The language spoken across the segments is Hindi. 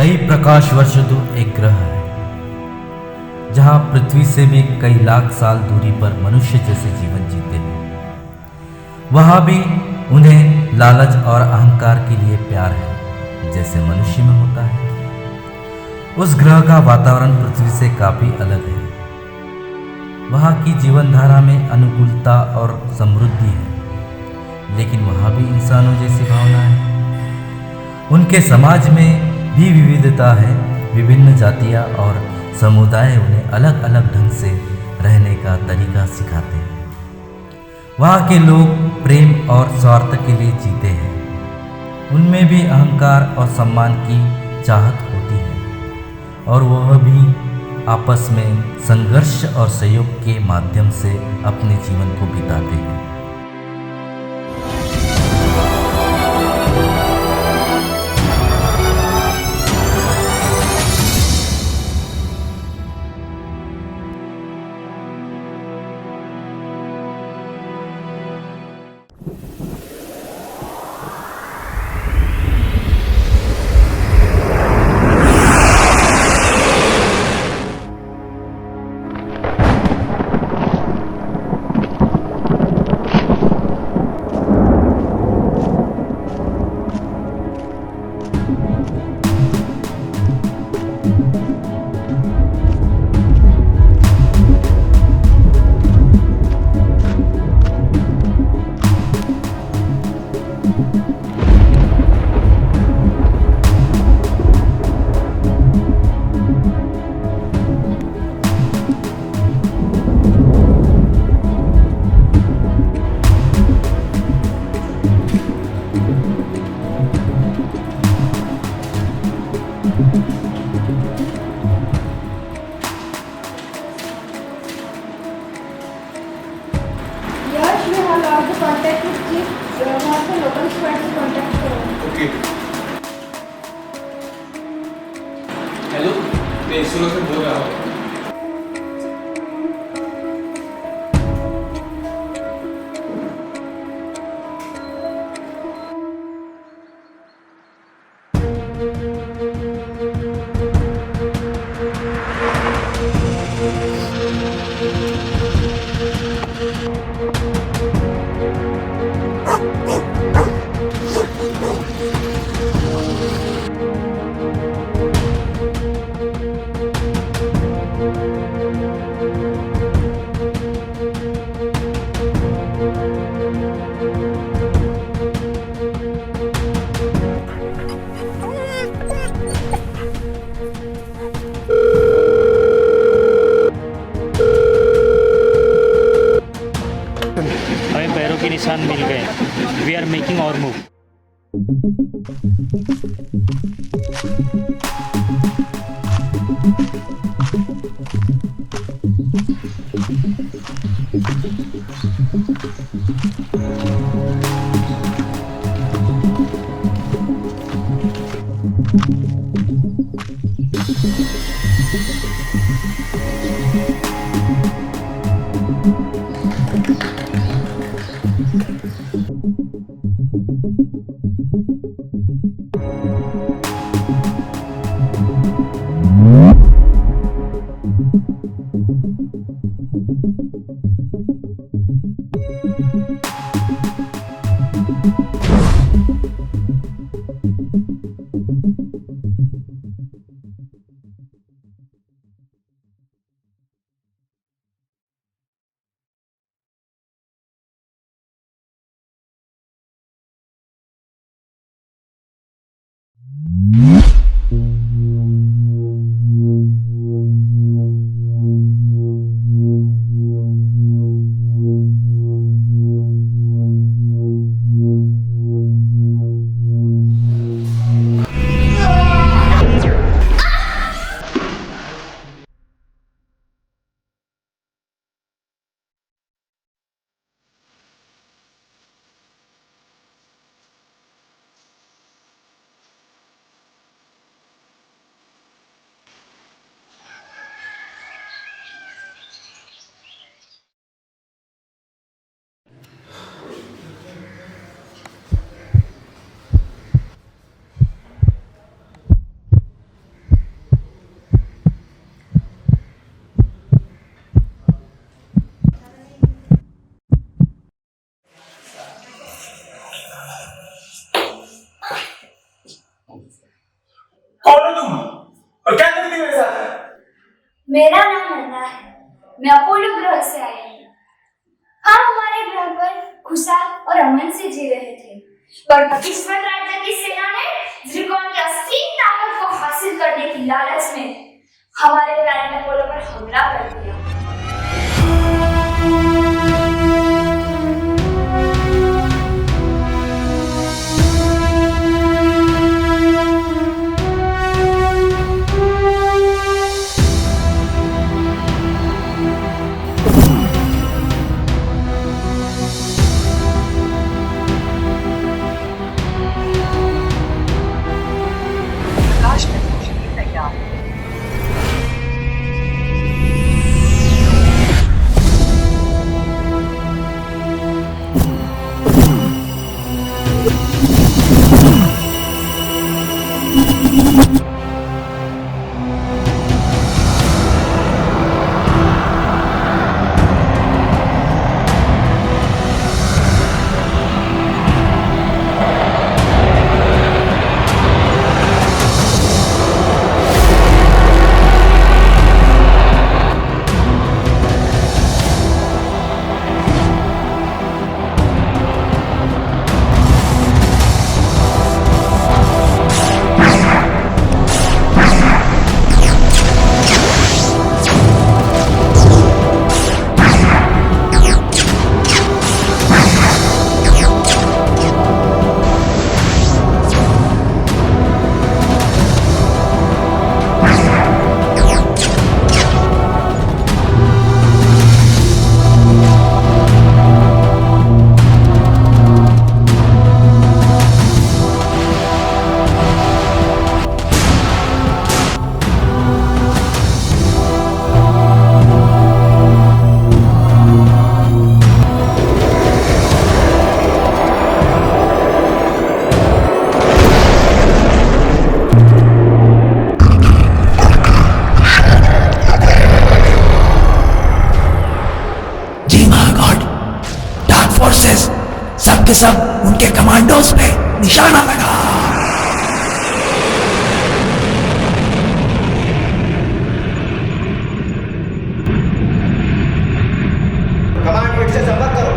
कई प्रकाश वर्ष दूर एक ग्रह है जहां पृथ्वी से भी कई लाख साल दूरी पर मनुष्य जैसे जीवन जीते हैं। वहां भी उन्हें लालच और अहंकार के लिए प्यार है जैसे मनुष्य में होता है। उस ग्रह का वातावरण पृथ्वी से काफी अलग है। वहां की जीवन धारा में अनुकूलता और समृद्धि है, लेकिन वहां भी इंसानों जैसी भावना है। उनके समाज में भी विविधता है। विभिन्न जातियां और समुदाय उन्हें अलग अलग ढंग से रहने का तरीका सिखाते हैं। वहाँ के लोग प्रेम और स्वार्थ के लिए जीते हैं। उनमें भी अहंकार और सम्मान की चाहत होती है और वह भी आपस में संघर्ष और सहयोग के माध्यम से अपने जीवन को बिताते हैं। Yash, you have allowed the contact with Chief Master Local Squad to contact करो। ओके। हेलो, मैं इसरो से बोल रहा हूँ। हमें पैरों के निशान मिल गए। वी आर मेकिंग और मूव। मेरा नाम अन्ना है। मैं अपोलो ग्रह से आई हूँ। हम हमारे ग्रह पर खुशहाल और अमन से जी रहे थे, पर दुश्मन राज्य की सेना ने ज़िरकॉन की असीम ताकत को हासिल करने की लालच में हमारे प्लैनेट अपोलो पर हमला कर दिया। सब उनके कमांडोज पे निशाना लगा। कमांड फिर से संपर्क करो।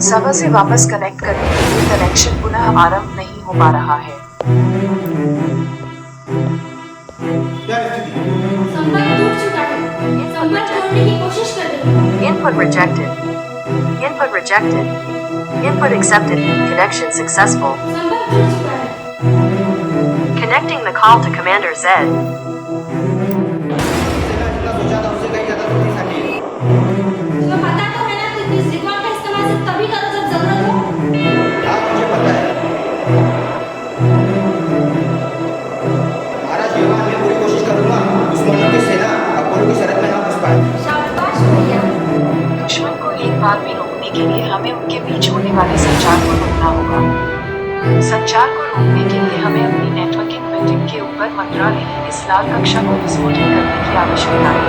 सर्वर से वापस कनेक्ट करने के लिए कनेक्शन पुनः आरंभ नहीं हो पा रहा है। संपर्क टूट चुका है। संपर्क जोड़ने की कोशिश कर रही हूँ। Input rejected. Input rejected. Input accepted. Connection successful. संपर्क टूट चुका है। Connecting the call to Commander Z. सोचा था उससे कहीं ज्यादा शक्तिशाली है। तुम्हें पता तो है ना कि इस ज़िरकॉन का इस्तेमाल सिर्फ तभी करो जब जरूरत हो। हाँ मुझे पता है। महाराज विमान में पूरी कोशिश करूंगा दुश्मनों की सेना अपोलो की शरत में ना घुस पाए। शाबाश भैया। दुश्मन को एक बार में रोकने के लिए हमें उनके बीच होने वाले संचार को रोकना होगा। संचार को रोकने के लिए हमें अपनी नेटवर्किंग बिल्डिंग के ऊपर मंत्रालय इस लाल कक्षा को विस्फोटित करने की आवश्यकता है।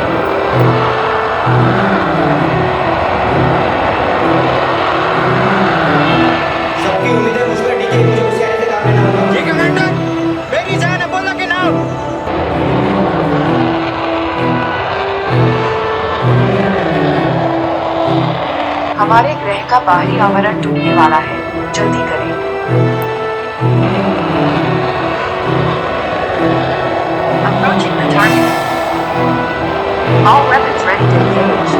सबकी उम्मीदें मुझ पर टिकी, मुझे होशियारी से काम लेना होगा। जी कमांडर, मेरी जान अपोलो के नाम। हमारे ग्रह का बाहरी आवरण टूटने वाला है, जल्दी करें। Approaching the target. All weapons ready to engage.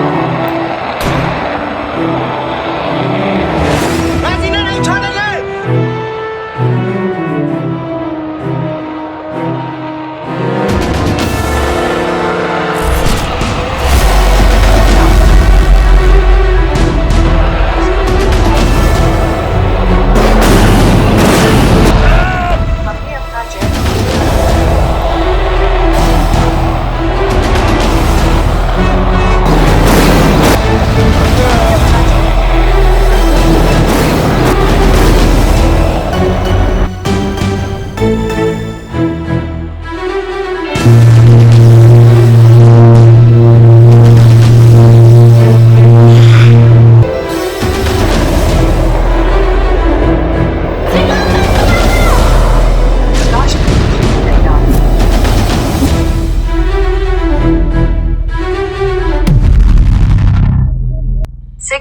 राजीना नहीं छोड़ेंगे।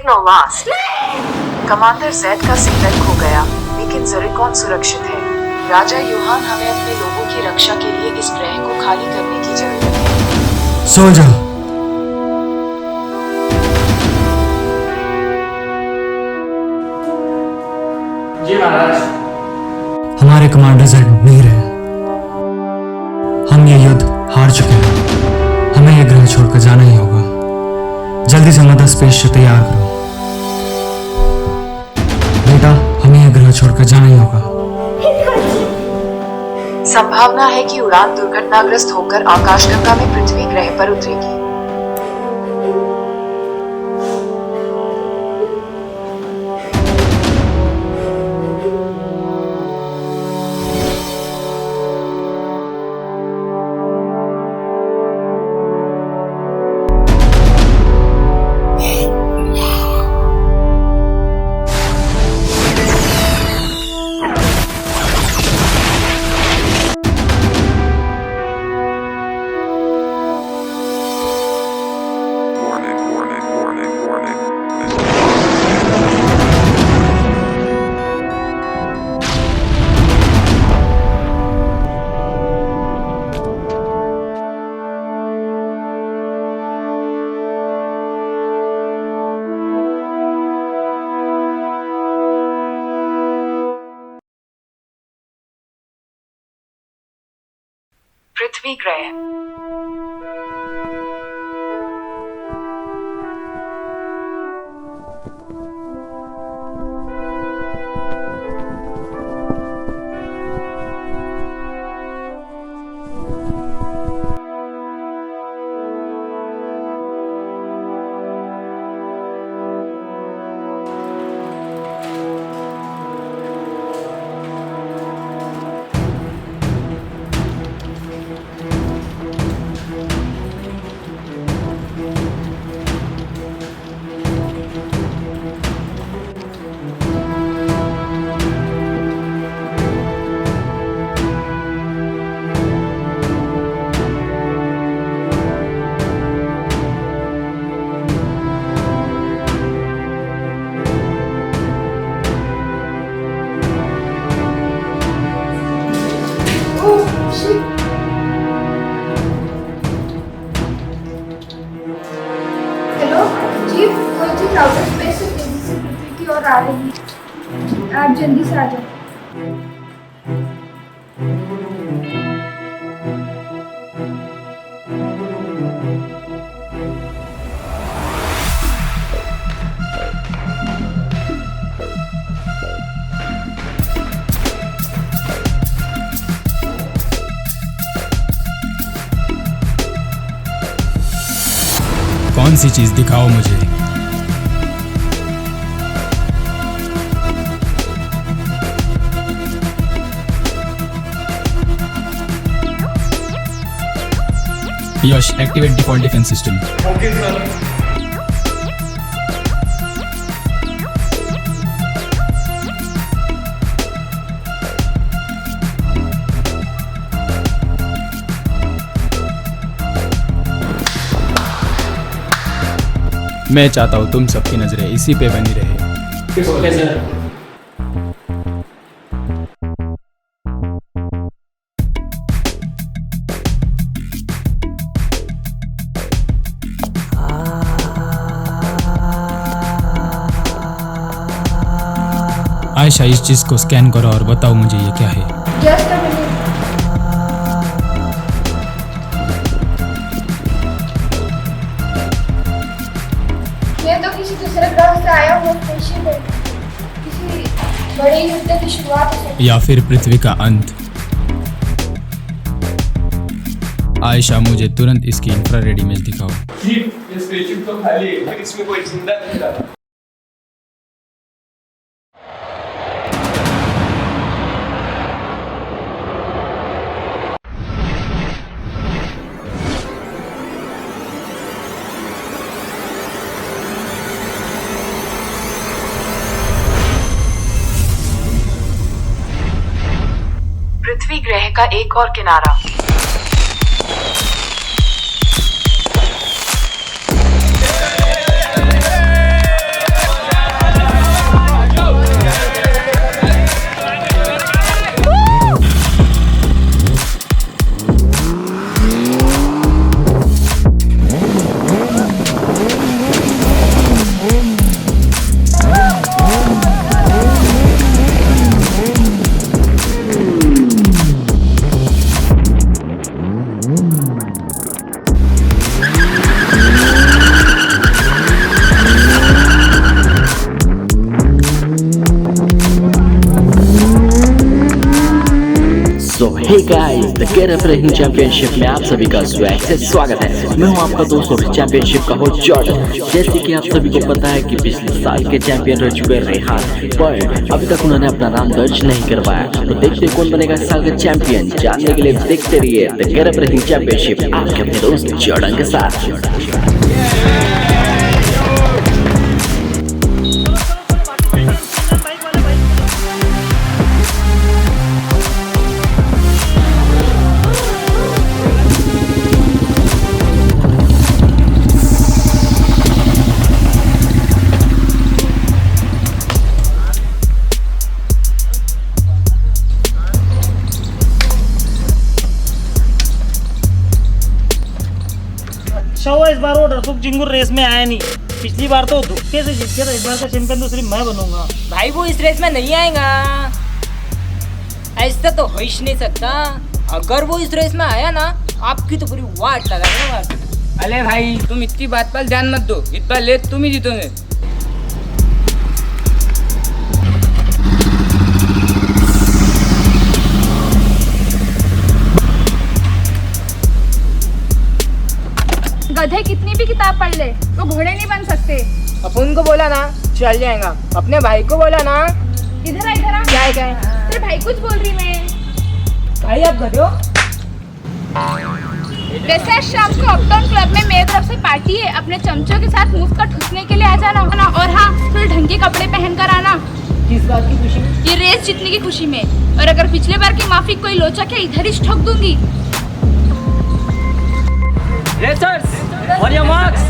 टेक्नोलास्ट। कमांडर जेड का सिग्नल खो गया, लेकिन ज़रिकॉन सुरक्षित है। राजा यूहान, हमें अपने लोगों की रक्षा के लिए इस ग्रह को खाली करने की जरूरत है। सो जाओ। जी महाराज। हमारे कमांडर जेड नहीं रहे। हम ये युद्ध हार चुके हैं। हमें ये ग्रह छोड़कर जाना ही होगा। जल्दी से मदर स्पेसशिप तैयार करो। बेटा, हमें ये ग्रह छोड़कर जाना ही होगा। संभावना है कि उड़ान दुर्घटनाग्रस्त होकर आकाशगंगा में पृथ्वी ग्रह पर उतरेगी। पृथ्वी ग्रह। हेलो जी, कोई चीज आउटर स्पेस से तेजी से पृथ्वी की ओर आ रही है। आप जल्दी से आ जाओ। कौन सी चीज दिखाओ मुझे। Yash, activate default defence system. Okay sir. मैं चाहता हूँ तुम सबकी नजरें इसी पे बनी रहे। Okay sir. आयशा, इस चीज को स्कैन करो और बताओ मुझे ये क्या है। Just a minute. ये तो किसी दूसरे ग्रह से आया हुआ स्पेसशिप है। किसी बड़े युद्ध की शुरुआत है। या फिर पृथ्वी का अंत। आयशा, मुझे तुरंत इसकी इंफ्रारेड इमेज दिखाओ। जी, ये स्पेसशिप तो खाली है, लेकिन इसमें कोई जिंदा नहीं था। पृथ्वी ग्रह का एक और किनारा। Hey guys, the gate wrestling championship में आप सभी का स्वागत है। मैं हूं आपका दोस्त और चैंपियनशिप का होस्ट जॉर्डन। जैसे कि आप सभी को पता है कि पिछले साल के चैंपियन रह चुके रेहान, पर अभी तक उन्होंने अपना नाम दर्ज नहीं करवाया। तो देखते कौन बनेगा इस साल का चैंपियन। जानने के लिए देखते रहिए द गेट रेसलिंग चैंपियनशिप आपके अपने दोस्त जॉर्डन के साथ। इस बार वो डरसुख जिंगुर रेस में आया नहीं। पिछली बार तो धुक्के से जीत गया था, इस बार का चैंपियन तो सिर्फ मैं बनूंगा। भाई वो इस रेस में नहीं आएगा, ऐसा तो हो ही नहीं सकता। अगर वो इस रेस में आया ना, आपकी तो पूरी वाट लगा देगा। अरे भाई तुम इतनी बात पर ध्यान मत दो, इस बार ले तुम ही जीतोगे। गधे कितनी भी किताब पढ़ ले वो घोड़े नहीं बन सकते। अपन को बोला ना चल जाएगा, अपने भाई को बोला ना इधर आ क्या है तेरे भाई कुछ बोल रही मैं। भाई आप गधे हो। वैसे आज शाम को अपटाउन क्लब में मेरी तरफ से पार्टी है, अपने चमचों के साथ मुफ्त का ठुसने के लिए आ जाना। और हाँ, थोड़े ढंग के कपड़े पहन कर आना। किस बात की खुशी में? ये रेस जीतने की खुशी में। और अगर पिछले बार की माफी कोई लोचा के इधर ही ठोक दूंगी। Racers, on your marks.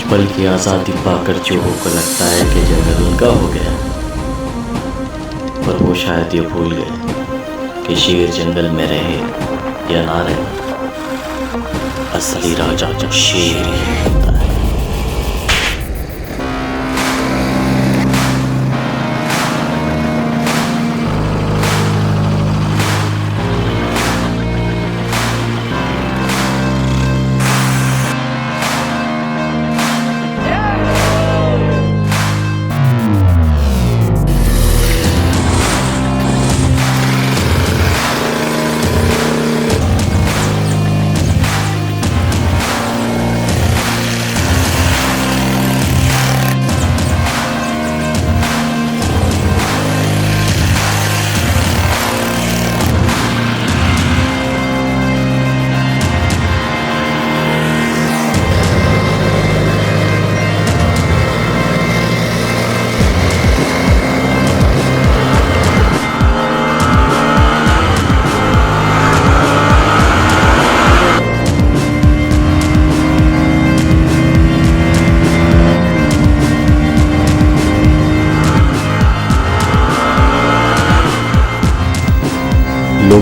पल की आज़ादी पाकर चूहों को लगता है कि जंगल उनका हो गया, पर वो शायद ये भूल गए कि शेर जंगल में रहे या ना रहे, असली राजा शेर ही होता है।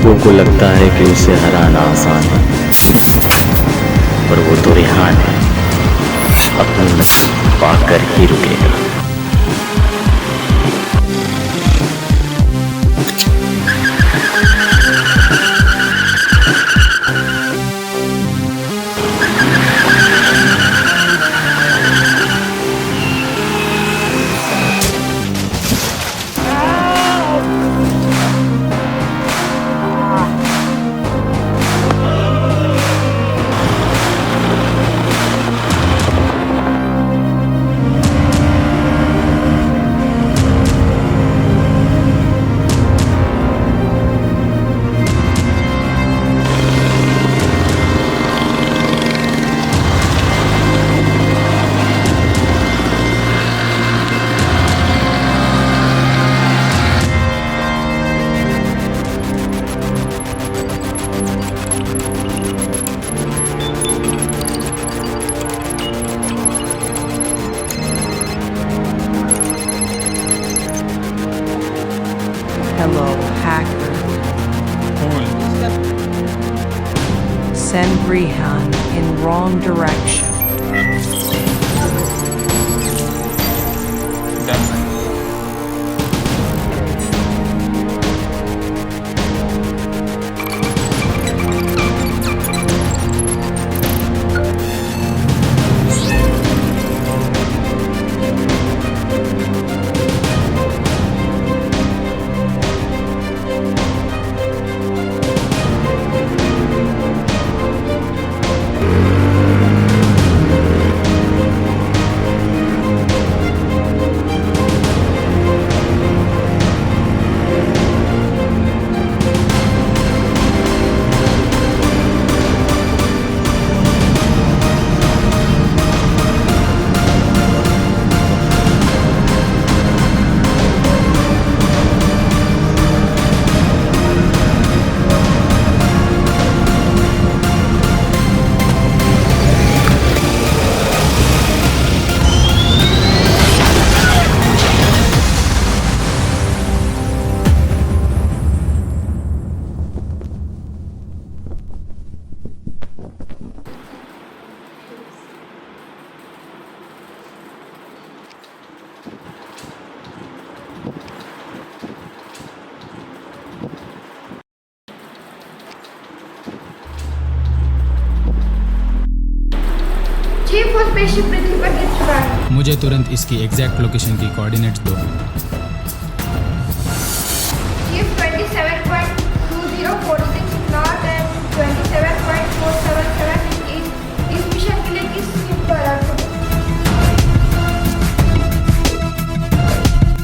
लोगों को लगता है कि उसे हराना आसान है, पर वो तो रेहान है, अपनी मंजिल पाकर ही रुकेगा। Hello, hacker. Send Rehan in wrong direction. Chief और स्पेसशिप पृथ्वी पर गिर चुका है। मुझे तुरंत इसकी एग्जैक्ट लोकेशन की कोऑर्डिनेट्स दो। Chief 27.2046 north and 27.477 east. इस मिशन के लिए किस शिप को अलर्ट करो?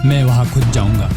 मैं वहां खुद जाऊंगा।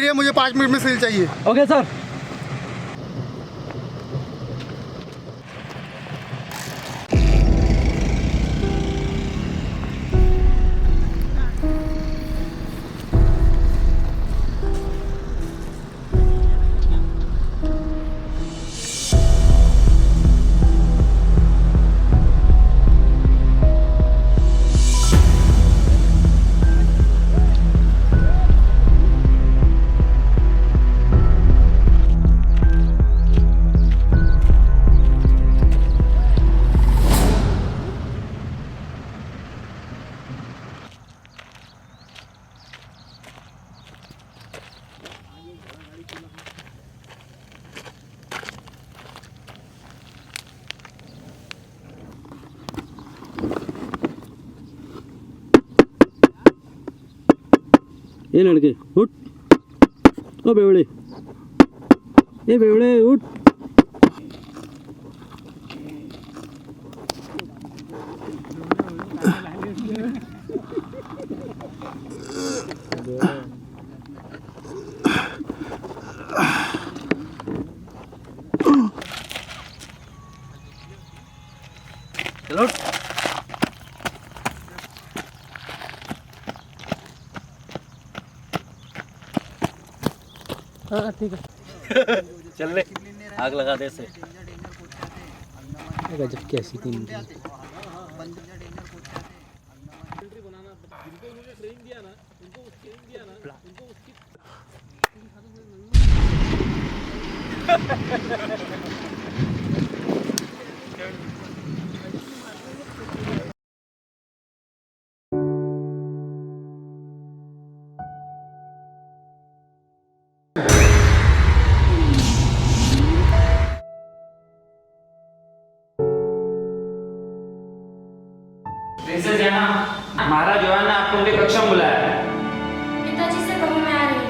है, मुझे 5 मिनट में सील चाहिए। Okay sir. ये लड़के उठ, ओ बेवड़े, ये बेवड़े उठ। चलो हाँ ठीक है चल ले, आग लगा दे से। गजब कैसी टीम थी। प्रिंसेस जाना, महाराज जवान ने आपको उनके कक्षा में बुलाया है। पिताजी से कहो मैं आ रही हूँ।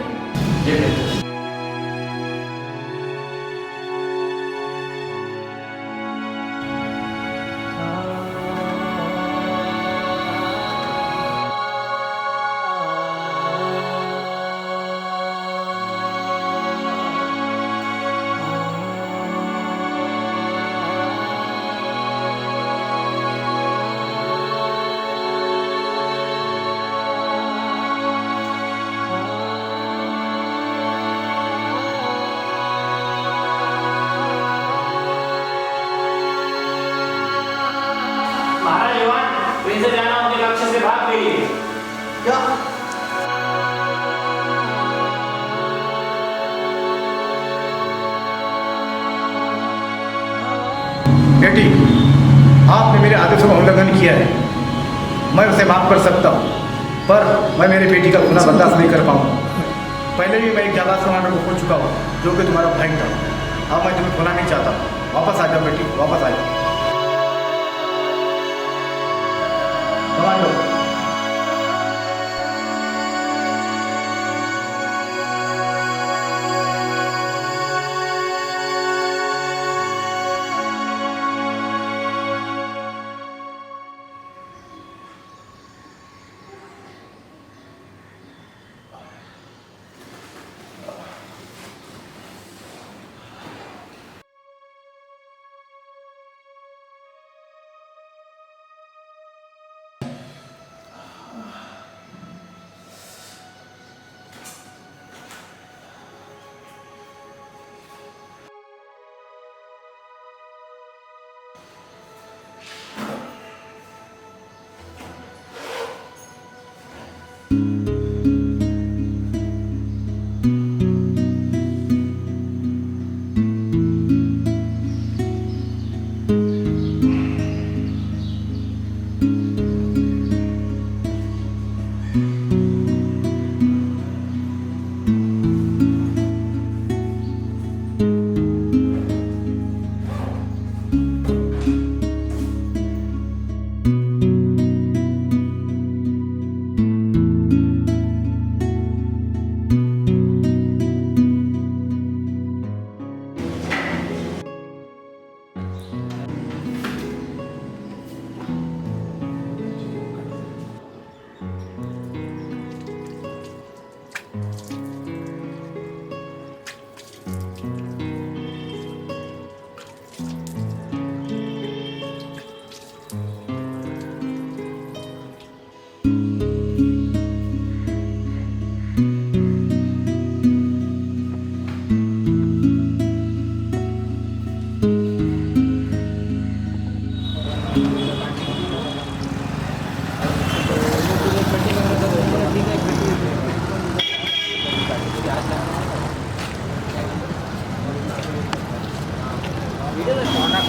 महाराज जवान, प्रिंसेस जाना उनके कक्षा से भाग गई है। क्या? बेटी, आपने मेरे आदेशों का उल्लंघन किया है। मैं उसे माफ कर सकता हूँ, पर मैं मेरी बेटी का गुनाह बर्दाश्त नहीं कर पाऊँगा। पहले भी मैं एक जाबाज कमांडर को खो चुका हूँ, जो कि तुम्हारा भाई था। अब मैं तुम्हें खोना नहीं चाहता। वापस आ जाओ बेटी, वापस आ जाओ। कमांडो,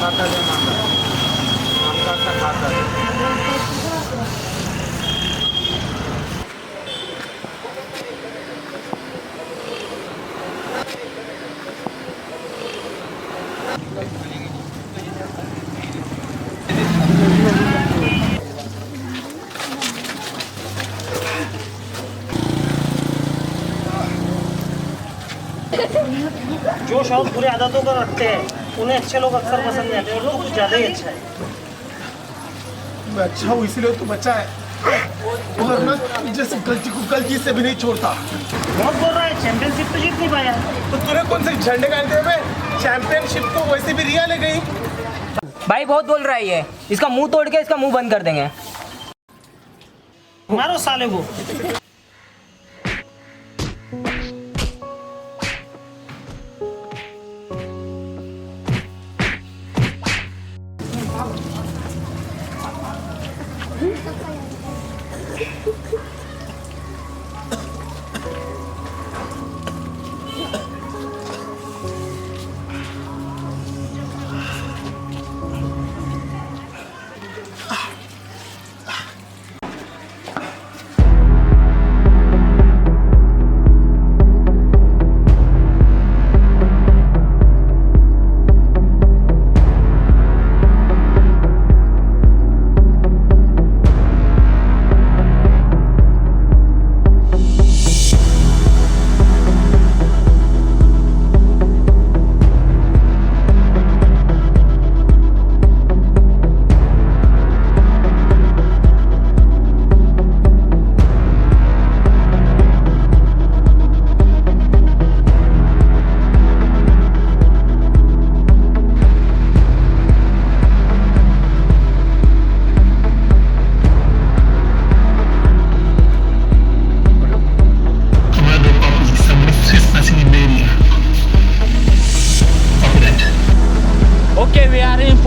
खाता है आम का खाता है। जो शौक बुरी आदतों को रखते हैं उन्हें अच्छे लोग अक्सर पसंद नहीं आते और लोग कुछ ज़्यादा ही अच्छा है। मैं अच्छा हूँ इसीलिए तू बच्चा है, वरना जैसे गलती को गलती से भी नहीं छोड़ता। बहुत बोल रहा है चैंपियनशिप तो जीत नहीं पाया। तो तूने कौन से झंडे गाड़ते हुए चैंपियनशिप तो वैसे भी रिया ले गई। भाई बहुत बोल रहा है ये, इसका मुंह तोड़ के इसका मुंह बंद कर देंगे। मारो साले को।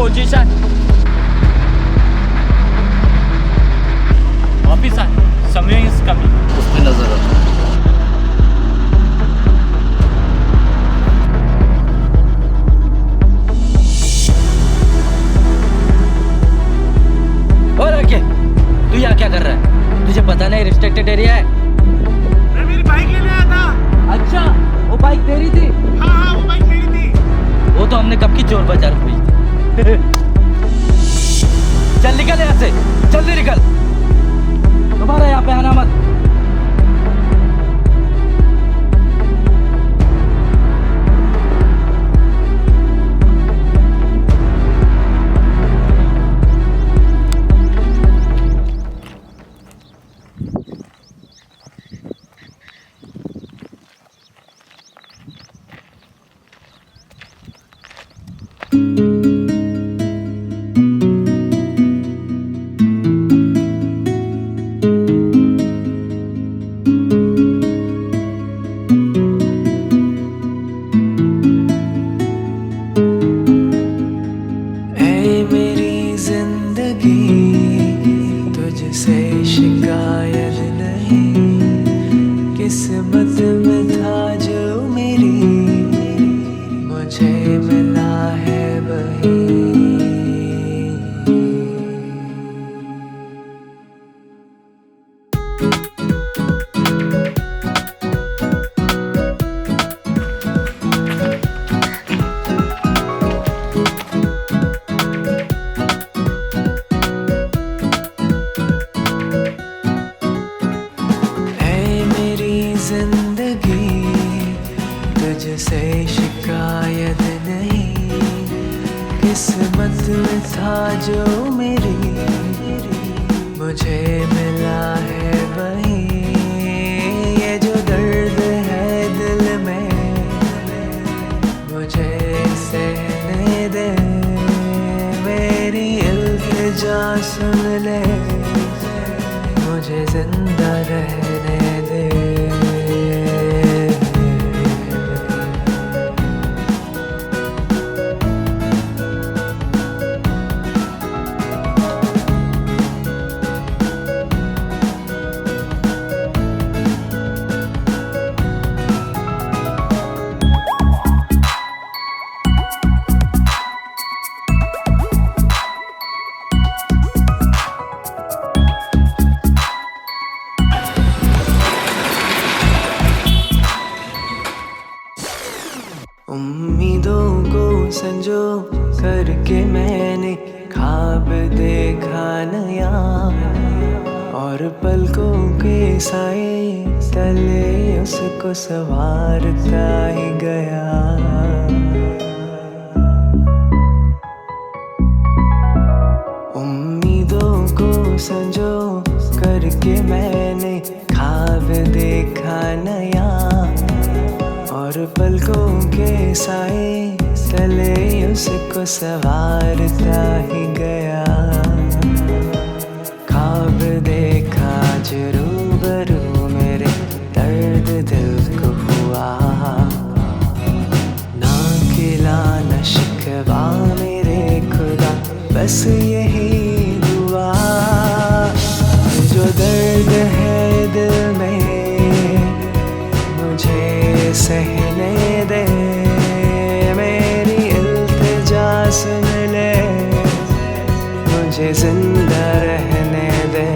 Position. Officer, Samir is coming. उसमें नजर रखो। और आगे, तू यहाँ क्या कर रहा है? तुझे पता नहीं रिस्ट्रिक्टेड एरिया है? मैं मेरी बाइक लेने आया था। अच्छा, वो बाइक तेरी थी? हाँ, वो बाइक मेरी थी। वो तो हमने कब की चोर बाजार भेजी थी। चल निकल यहाँ से, जल्दी निकल। दोबारा यहाँ पे आना मत। किस्मत में था जो मेरी मुझे मिला है वही। तुझसे शिकायत नहीं, किस्मत में था जो मेरी मुझे मिला है वही। ये जो दर्द है दिल में मुझे सहने दे, मेरी इल्तिजा सुन ले, मुझे जिंदा रहने दे। उम्मीदों को संजो करके मैंने ख्वाब देखा नया, और पलकों के साए तले उसको संवारता ही गया। उम्मीदों को संजो करके मैंने ख्वाब देखा नया, और पलकों के साए तले उसको संवारता ही गया। ख्वाब देखा जो रूबरू मेरे दर्द दिल को हुआ, ना गिला न शिकवा मेरे खुदा, बस यही दुआ। जो दर्द है दिल में मुझे सहने दे, मेरी इल्तिजा सुन ले, मुझे जिंदा रहने दे।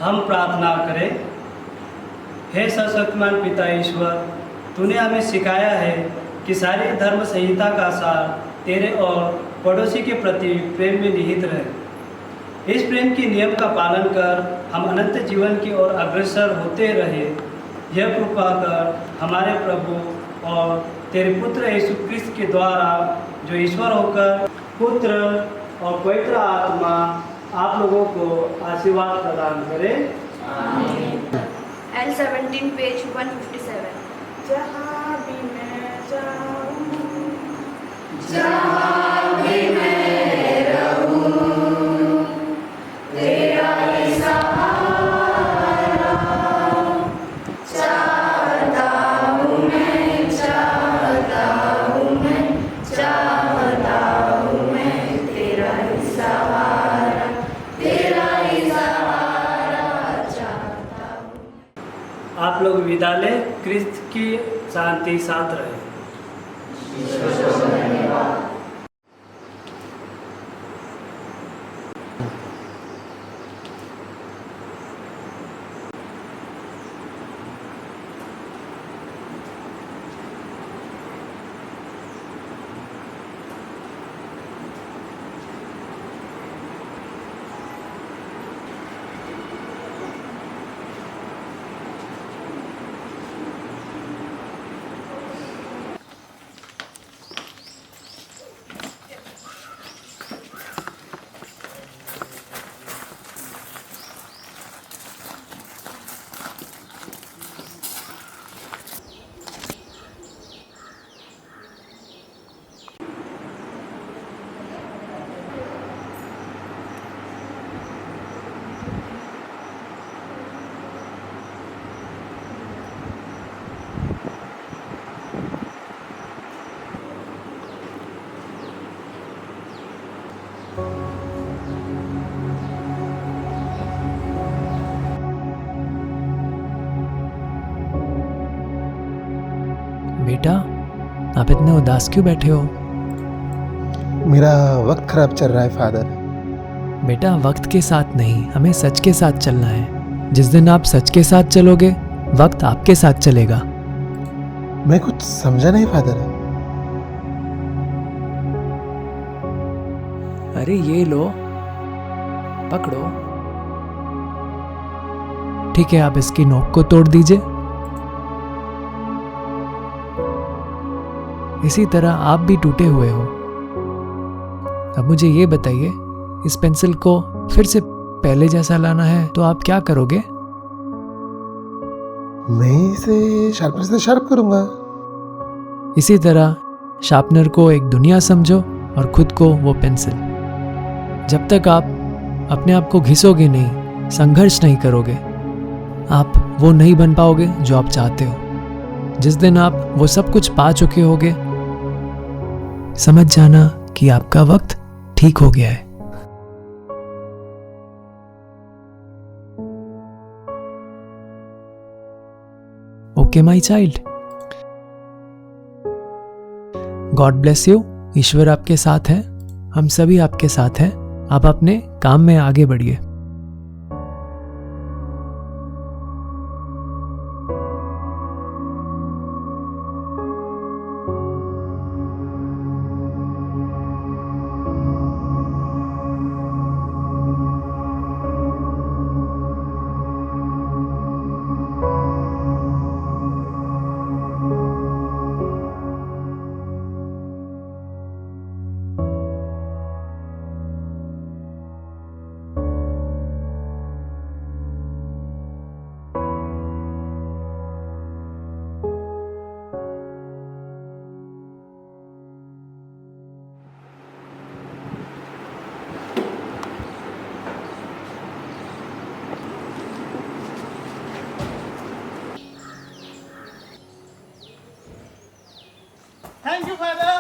हम प्रार्थना करें। हे सर्वशक्तिमान पिता ईश्वर, तूने हमें सिखाया है कि सारी धर्म संहिता का सार तेरे और पड़ोसी के प्रति प्रेम में निहित रहे। इस प्रेम के नियम का पालन कर हम अनंत जीवन की ओर अग्रसर होते रहे। यह कृपा कर हमारे प्रभु और तेरे पुत्र यीशु क्रिस्त के द्वारा, जो ईश्वर होकर पुत्र और पवित्र आत्मा आप लोगों को आशीर्वाद प्रदान करे। L17 page 157। जहाँ भी मैं जाऊँ, जहाँ भी मैं रहूँ, तेरा ही सहारा चाहता हूँ मैं, चाहता हूँ मैं, चाहता हूँ मैं, तेरा ही सहारा, तेरा ही सहारा चाहता हूँ। आप लोग विदा लें। क्रिस्त की शांति साथ रहे। बेटा, आप इतने उदास क्यों बैठे हो? मेरा वक्त खराब चल रहा है फादर। बेटा, वक्त के साथ नहीं, हमें सच के साथ चलना है। जिस दिन आप सच के साथ चलोगे, वक्त आपके साथ चलेगा। मैं कुछ समझा नहीं फादर। अरे ये लो, पकड़ो। ठीक है, आप इसकी नोक को तोड़ दीजिए। इसी तरह आप भी टूटे हुए हो। अब मुझे ये बताइए, इस पेंसिल को फिर से पहले जैसा लाना है तो आप क्या करोगे? मैं इसे शार्पनर से शार्प करूंगा। इसी तरह शार्पनर को एक दुनिया समझो और खुद को वो पेंसिल। जब तक आप अपने आप को घिसोगे नहीं, संघर्ष नहीं करोगे, आप वो नहीं बन पाओगे जो आप चाहते हो। जिस दिन आप वो सब कुछ पा चुके होगे, समझ जाना कि आपका वक्त ठीक हो गया है। Okay my child, God bless you. ईश्वर आपके साथ है, हम सभी आपके साथ हैं। आप अपने काम में आगे बढ़िए। Thank you, Father.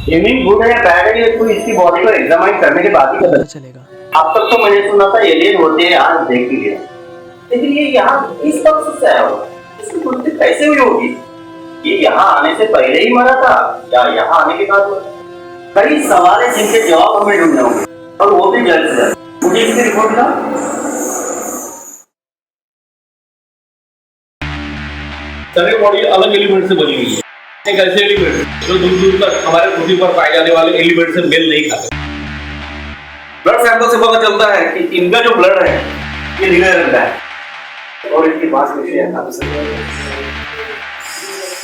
Evening good है बैड है, ये कोई इसकी बॉडी को एग्जामाइन करने के बाद ही पता चलेगा। अब तक तो मैंने सुना था एलियन होते हैं, आज देख ही लिया। लेकिन ये यहाँ इस वक्त से आया होगा, इसकी मृत्यु कैसे हुई होगी? ये यहाँ आने से पहले ही मरा था या यहाँ आने के बाद? कई सवाल है जिनके जवाब हमें ढूंढने होंगे, और वो भी जल्द से जल्द। मुझे इसकी रिपोर्ट ना सभी बॉडी अलग एलिमेंट से बनी हुई है। एक ऐसे एलिमेंट जो दूर दूर तक हमारे पृथ्वी पर पाए जाने वाले एलिमेंट से मेल नहीं खाते। ब्लड सैंपल से पता चलता है कि इनका जो ब्लड है ये नीला रंग है और इनकी मांसपेशियां काफी सही है।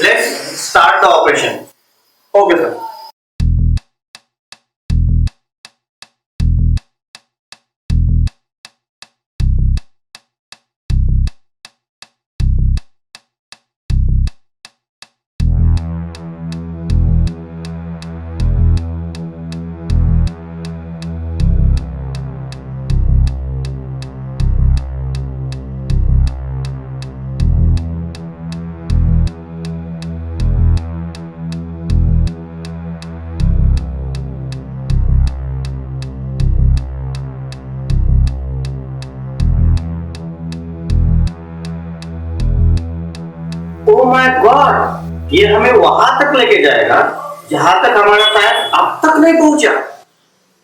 Let's start the operation. Okay sir. Oh my God, ये हमें वहां तक लेके जाएगा जहां तक हमारा साइंस अब तक नहीं पहुंचा।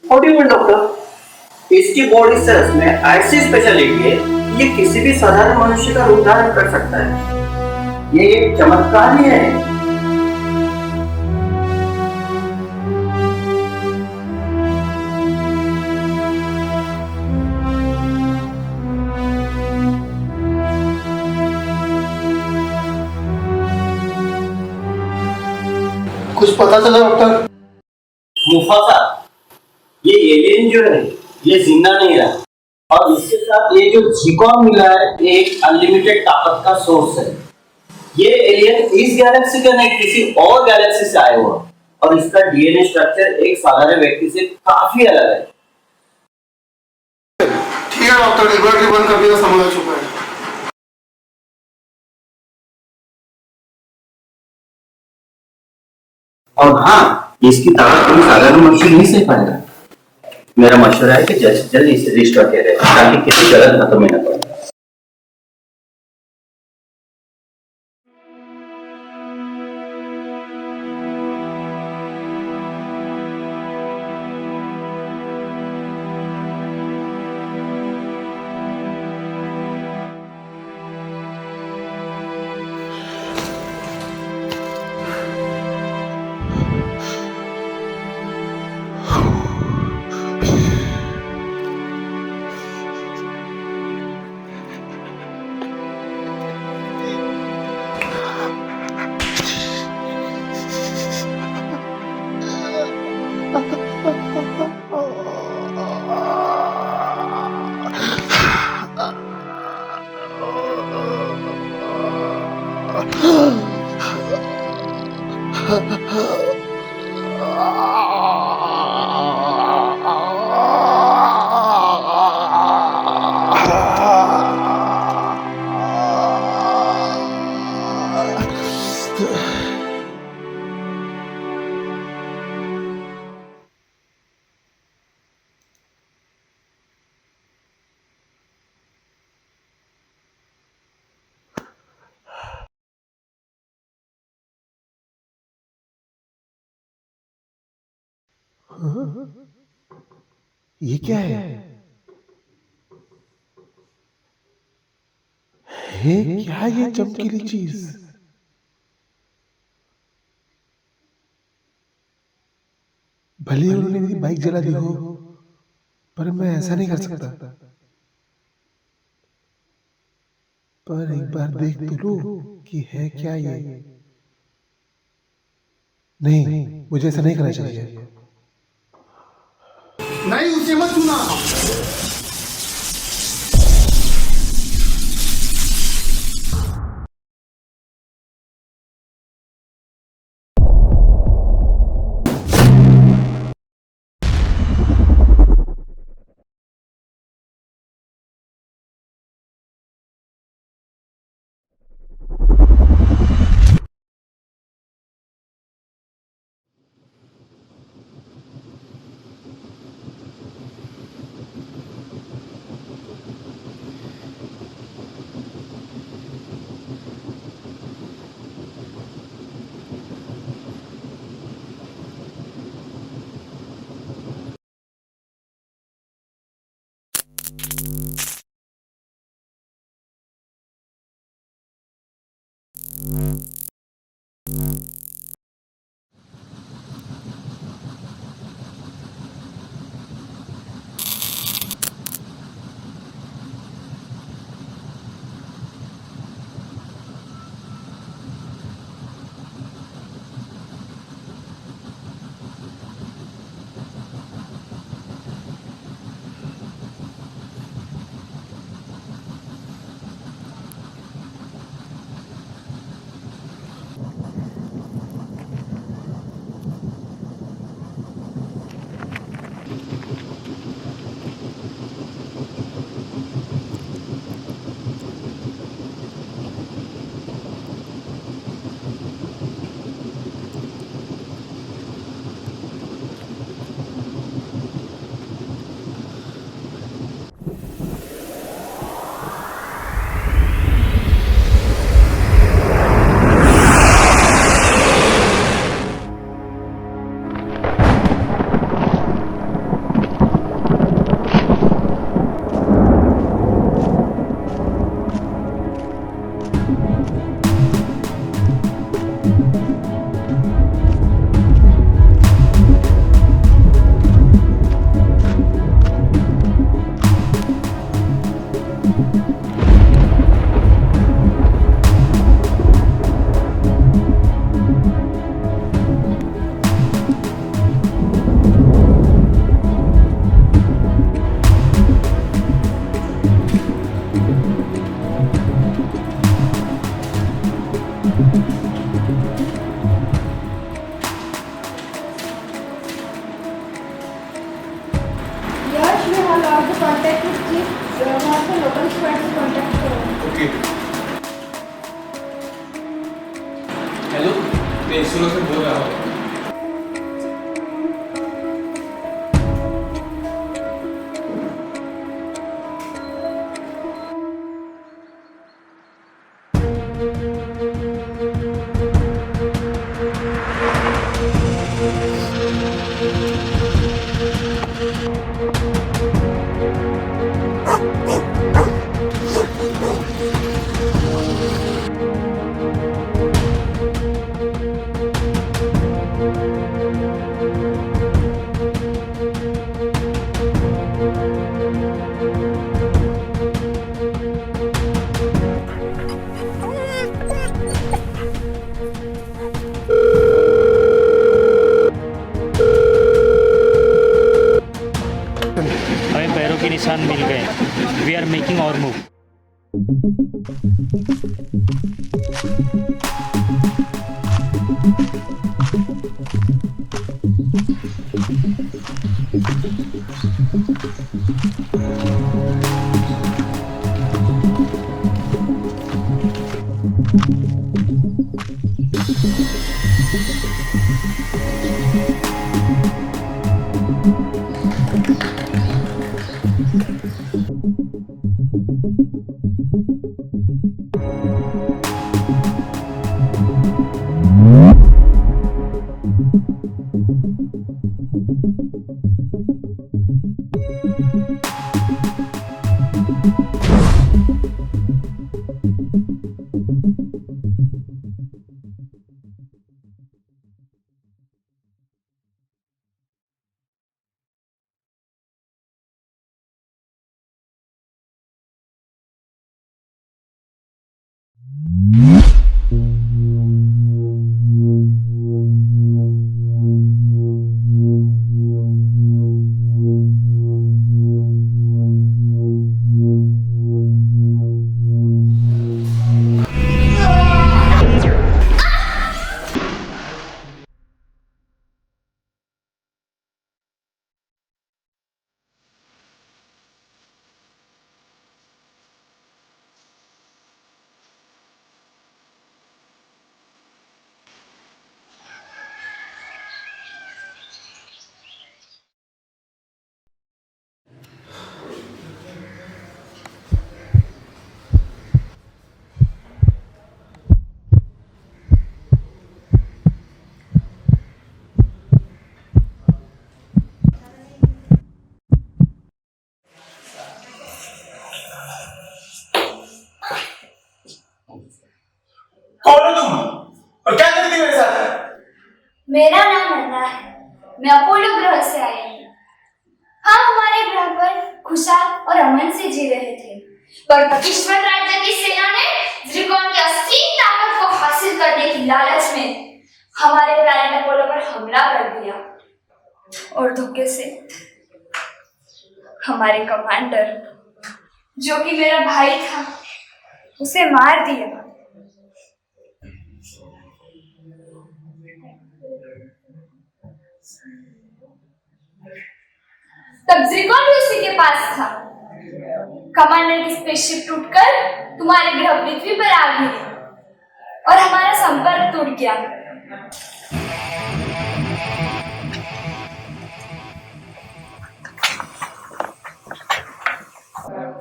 How do you mean doctor? इसकी बॉडी सेल्स में ऐसी स्पेशलिटी है कि ये किसी भी साधारण मनुष्य का रूप धारण कर सकता है। ये एक चमत्कार ही है। कुछ पता चला डॉक्टर? मुफासा, ये एलियन जो है ये जिंदा नहीं रहा और इसके साथ ये जो जीकॉन मिला है ये एक अनलिमिटेड ताकत का सोर्स है। ये एलियन इस गैलेक्सी का नहीं किसी और गैलेक्सी से आया हुआ और इसका डीएनए स्ट्रक्चर एक साधारण व्यक्ति से काफी अलग है। ठीक है डॉक्टर, लेबोरेटरी बंद कर दिया, समझ आ चुका है। और हाँ, इसकी ताकत कोई साधारण मनुष्य नहीं सह पाएगा। मेरा मशवरा है कि जल्द से जल्द इसे रिस्टोर किया जाए ताकि किसी गलत हाथों में न पड़े। ये क्या है? क्या ये चमकीली चीज? भले उन्होंने मेरी बाइक जला दी हो, पर मैं ऐसा नहीं कर सकता। पर एक बार देख तो लूं कि है क्या ये। नहीं, मुझे ऐसा नहीं करना चाहिए। नहीं, उसे मत छूना। I'll also contact with chief, वहाँ से local squad से contact करो। ओके। हेलो, मैं इसरो से बोल रहा हूँ। हमें पैरों के निशान मिल गए। वी आर मेकिंग और मूव। मेरा नाम अन्ना है। मैं अपोलो ग्रह से आई हूँ। हम हमारे ग्रह पर खुशहाल और अमन से जी रहे थे, पर दुश्मन राज्य की सेना ने ज़िरकॉन की असीम ताकत को हासिल करने की लालच में हमारे प्लैनेट अपोलो पर हमला कर दिया और धोखे से हमारे कमांडर, जो कि मेरा भाई था, उसे मार दिया। तब ज़िरकॉन भी उसी के पास था। कमांडर की स्पेसशिप टूटकर तुम्हारे ग्रह पृथ्वी पर आ गिरी और हमारा संपर्क टूट गया।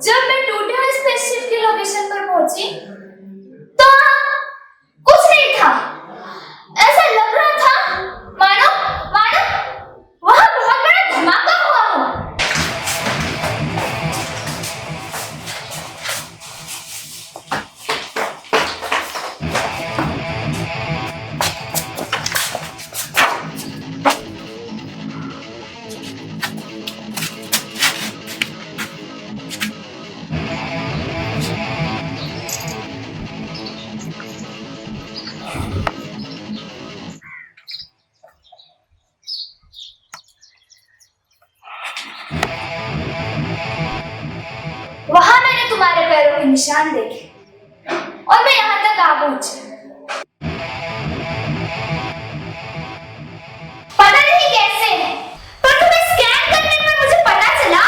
जब मैं टूटे हुए स्पेसशिप की लोकेशन पर पहुंची तो कुछ नहीं था। ऐसा लग रहा था मानो वहां बहुत बड़ा धमाका हुआ हो। वहां मैंने तुम्हारे पैरों के निशान देखे और मैं यहां तक आ पहुंची। पता नहीं कैसे, पर तुम्हें स्कैन करने में मुझे पता चला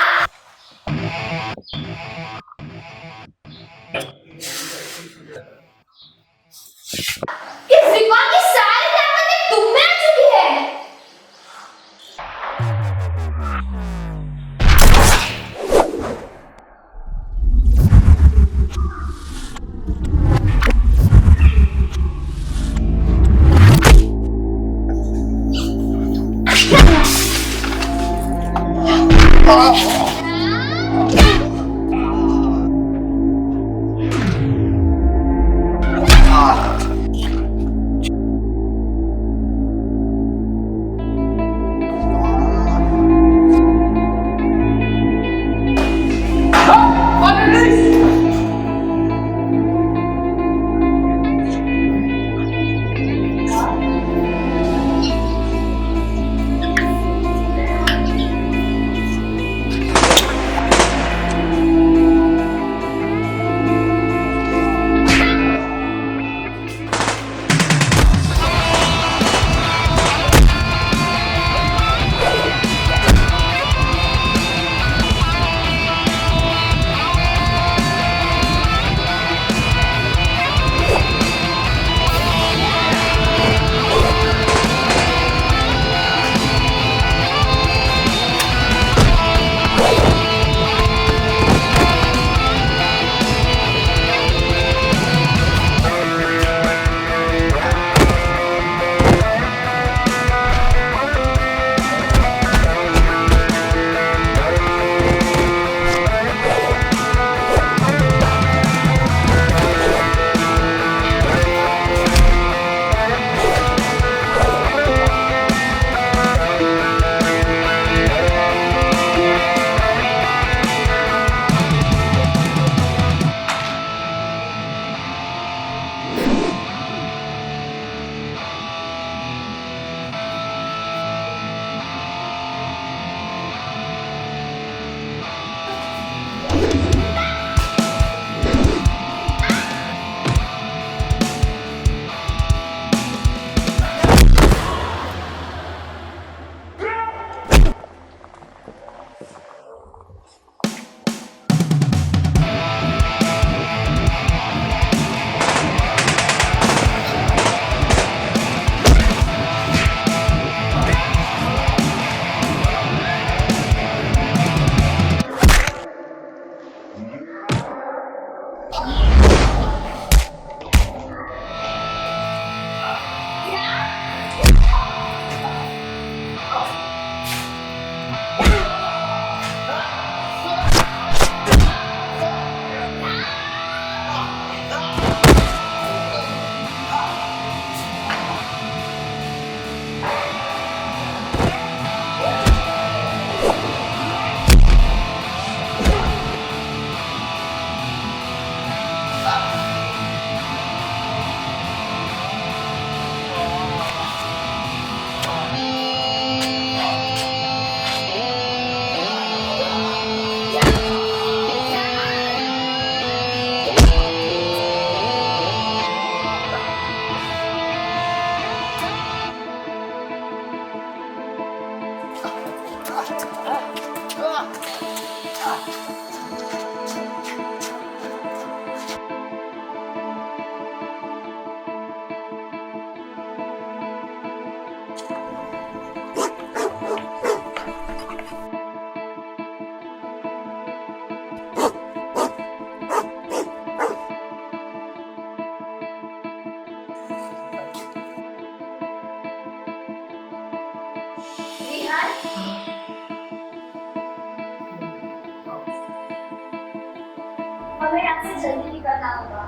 हमें यहाँ से जल्दी निकलना होगा।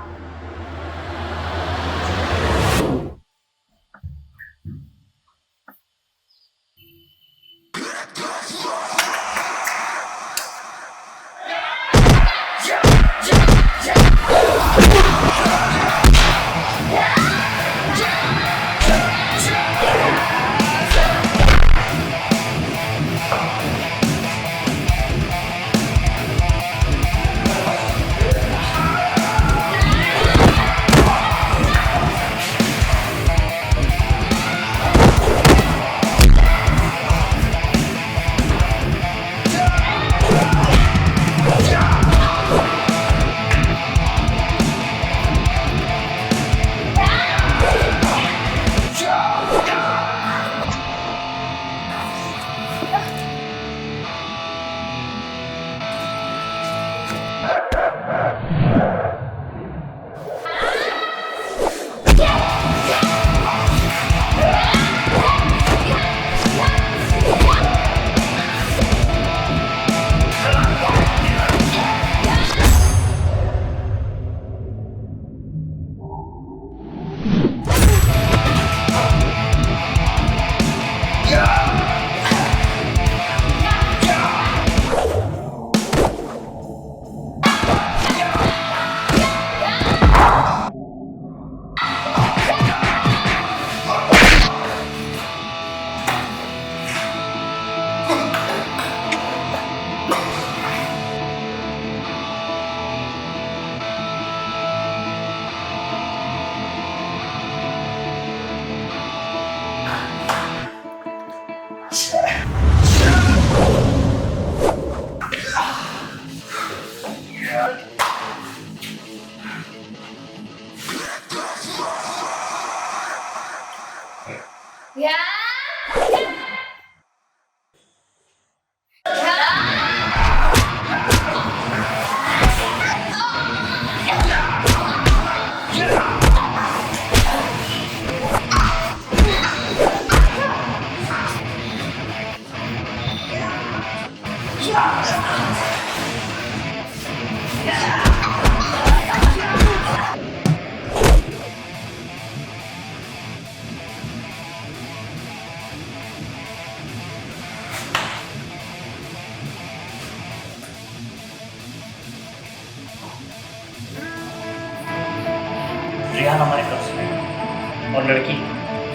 रेहान हमारे कब्जे में है और लड़की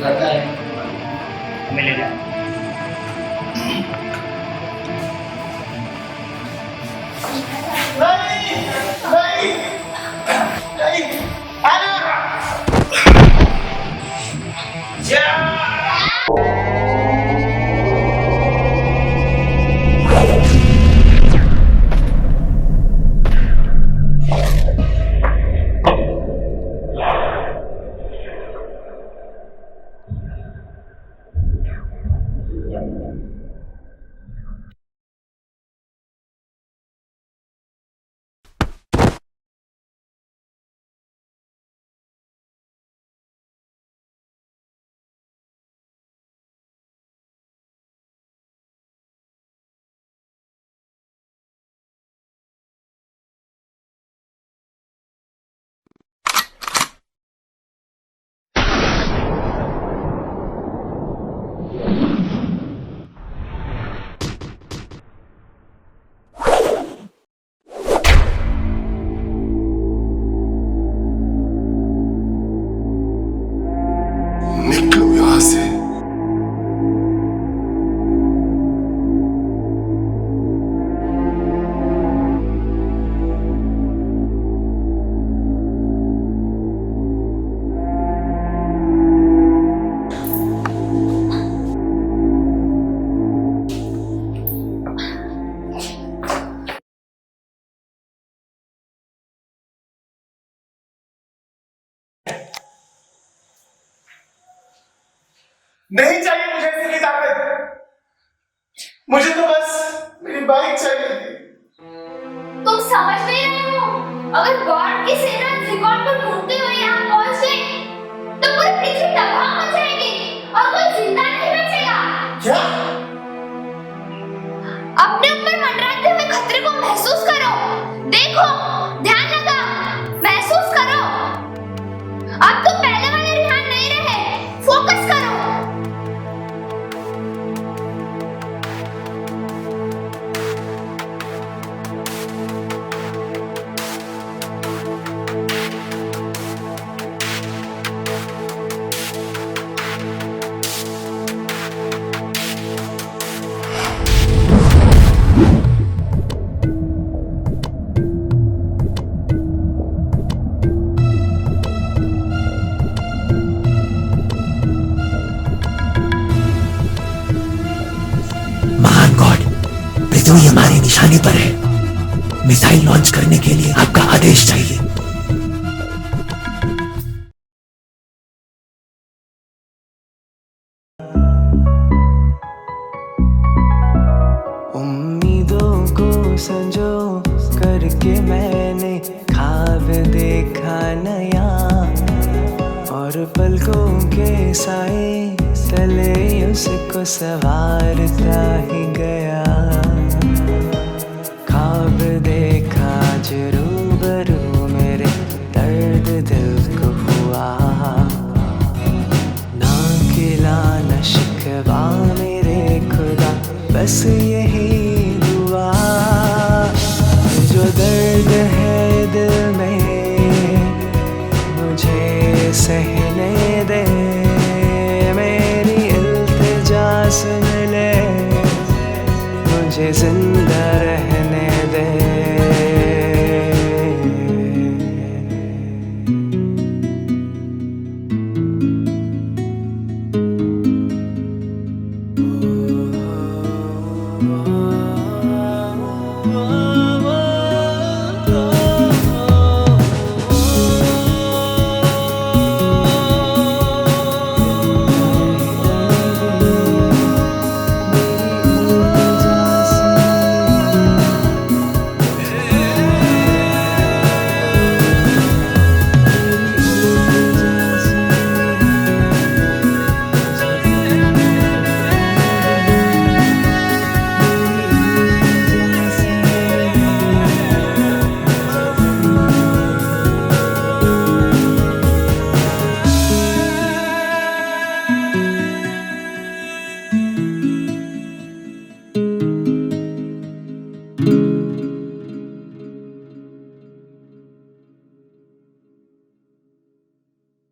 लड़का है हमें ले जाए। निकलो यहाँ से। नहीं चाहिए मुझे ऐसी की ताकत, मुझे तो बस मेरी बाइक चाहिए थी। तुम समझ नहीं रहे हो, अगर गॉड की सेना त्रिकोण को ढूंढते हुए यहाँ पहुंचे तो पूरी पृथ्वी तबाह हो जाएगी और कोई जिंदा नहीं बचेगा। क्या? अपने ऊपर मंडराते हुए खतरे को महसूस करो, देखो, ध्यान लगा, महसूस करो। अब तो पहले वाले रेहान नहीं रहे, फोकस करो। पृथ्वी हमारी निशानी पर है। मिसाइल लॉन्च करने के लिए आपका आदेश चाहिए। उम्मीदों को संजो करके मैंने ख्वाब देखा नया, और पलकों के साए तले उसको सवारता ही गया। ख्वाब देखा जो रूबरू मेरे, दर्द दिल को हुआ। ना गिला न शिकवा मेरे खुदा, बस यही दुआ। जो दर्द है दिल में मुझे सहने दे, मेरी इल्तिजा सुन ले, मुझे जिंदा रहने दे।